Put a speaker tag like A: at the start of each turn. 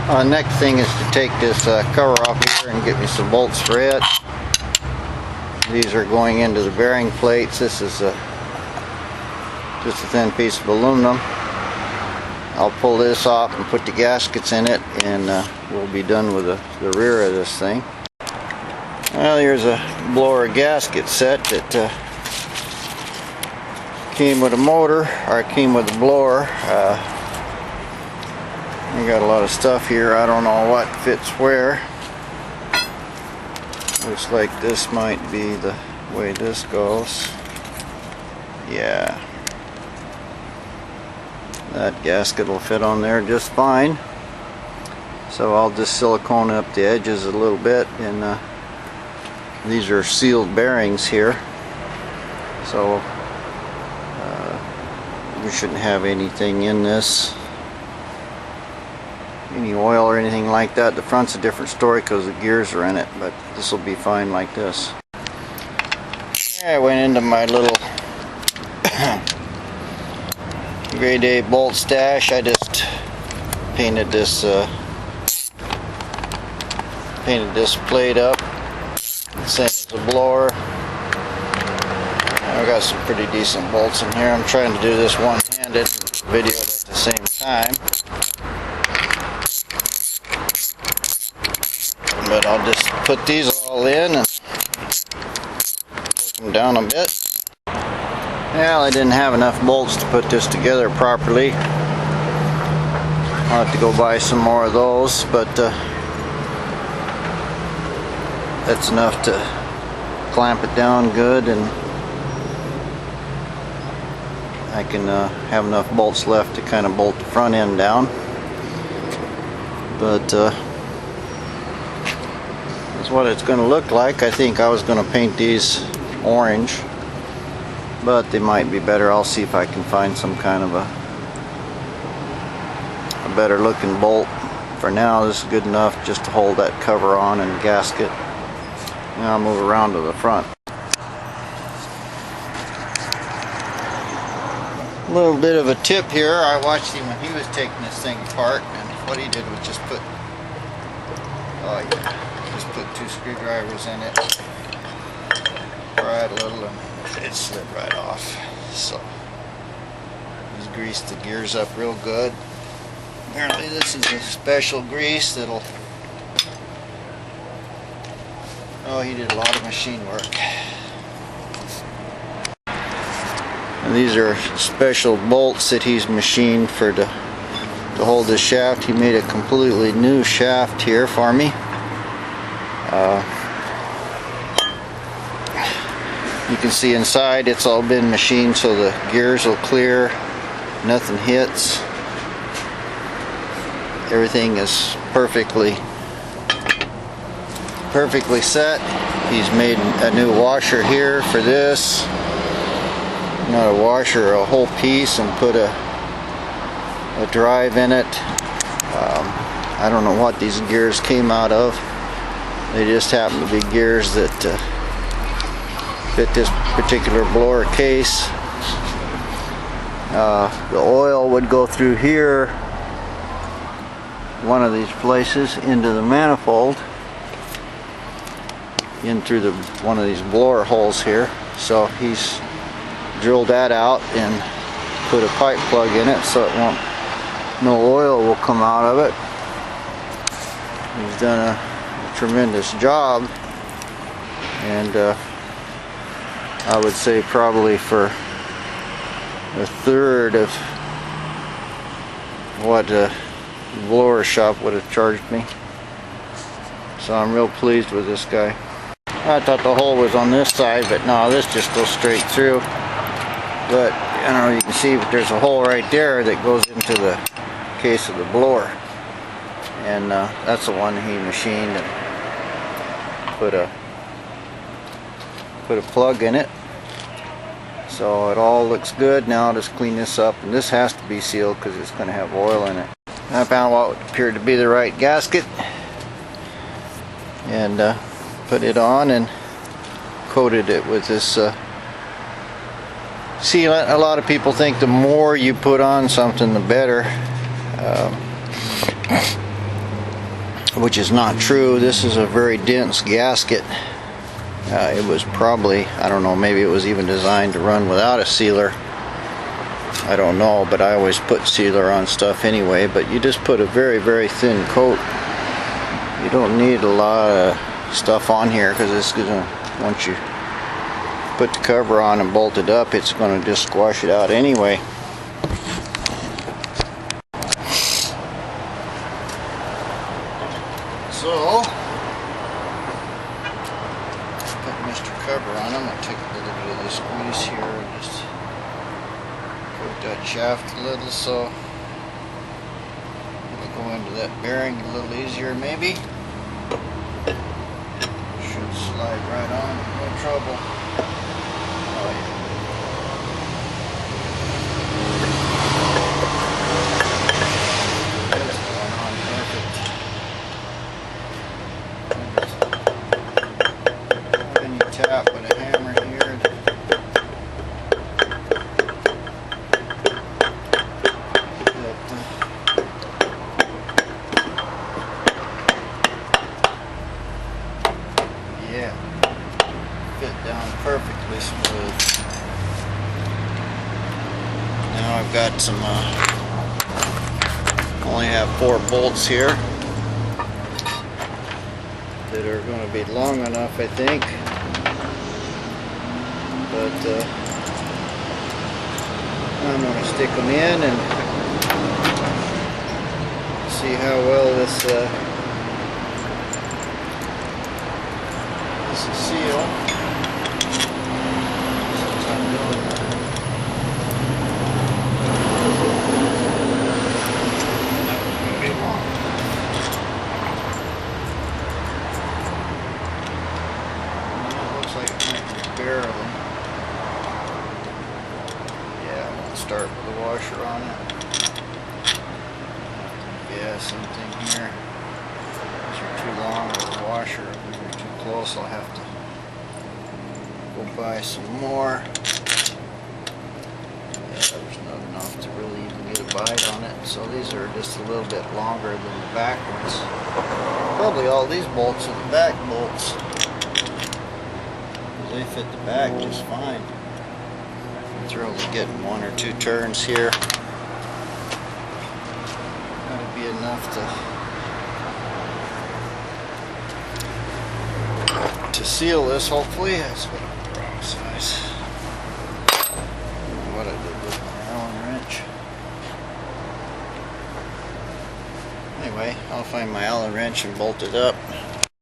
A: Next thing is to take this cover off here and get me some bolts for it. These are going into the bearing plates. This is just a thin piece of aluminum. I'll pull this off and put the gaskets in it, and we'll be done with the rear of this thing. Well, here's a blower gasket set that came with a motor, or came with a blower. We got a lot of stuff here. I don't know what fits where. Looks like this might be the way this goes. Yeah. That gasket will fit on there just fine. So I'll just silicone up the edges a little bit, and these are sealed bearings here. So we shouldn't have anything in this, any oil or anything like that. The front's a different story because the gears are in it, but this will be fine like this. I went into my little grade A bolt stash. I just painted this plate up, same as the blower. I've got some pretty decent bolts in here. I'm trying to do this one-handed, video at the same time. But I'll just put these all in and work them down a bit. Well, I didn't have enough bolts to put this together properly. I'll have to go buy some more of those, but that's enough to clamp it down good, and I can have enough bolts left to kind of bolt the front end down. But that's what it's going to look like. I think I was going to paint these orange, but they might be better. I'll see if I can find some kind of a better looking bolt. For now, this is good enough just to hold that cover on and gasket. Now I'll move around to the front. A little bit of a tip here. I watched him when he was taking this thing apart, and what he did was just put, oh yeah, just put 2 screwdrivers in it, pry it a little, and it slid right off. So he's greased the gears up real good. Apparently this is a special grease that'll, oh, he did a lot of machine work. And these are special bolts that he's machined for to hold the shaft. He made a completely new shaft here for me. You can see inside it's all been machined so the gears will clear, nothing hits. Everything is perfectly set. He's made a new washer here for this. Not a washer, a whole piece, and put a drive in it. I don't know what these gears came out of. They just happen to be gears that fit this particular blower case. The oil would go through here, one of these places, into the manifold, in through one of these blower holes here. So he's drilled that out and put a pipe plug in it so it won't, no oil will come out of it. He's done a tremendous job, and I would say probably for a third of what a blower shop would have charged me. So I'm real pleased with this guy. I thought the hole was on this side, but no, this just goes straight through. But I don't know, you can see that there's a hole right there that goes into the case of the blower, and that's the one he machined and put a plug in it. So it all looks good. Now I'll just clean this up, and this has to be sealed because it's going to have oil in it. I found what appeared to be the right gasket and put it on and coated it with this sealant. A lot of people think the more you put on something, the better. which is not true. This is a very dense gasket. It was probably, I don't know, maybe it was even designed to run without a sealer. I don't know, but I always put sealer on stuff anyway. But you just put a very, very thin coat. You don't need a lot of stuff on here, because it's gonna, once you put the cover on and bolt it up, it's gonna just squash it out anyway. So, put Mr. Cover on him. I'll take a little bit of this grease here and just coat that shaft a little, so it'll go into that bearing a little easier maybe. Should slide right on, no trouble. Oh yeah. That's going on perfect. Then you tap with a hammer here. Yeah, fit down perfectly smooth. Now I've got some, only have 4 bolts here that are going to be long enough, I think. But I'm going to stick them in and see how well this seal. Since I'm doing that. That was going to be long. It looks like it might be barely. Yeah, I'm going to start with the washer on it. Yeah, same thing here. These are too long with the washer. Close, I'll have to go buy some more. Yeah, there's not enough to really even get a bite on it. So these are just a little bit longer than the back ones. Probably all these bolts are the back bolts. They fit the back just fine. I'm thrilled to getting 1 or 2 turns here. That'll be enough to seal this, hopefully. That's what I'm the wrong size. What I did with my Allen wrench. Anyway, I'll find my Allen wrench and bolt it up.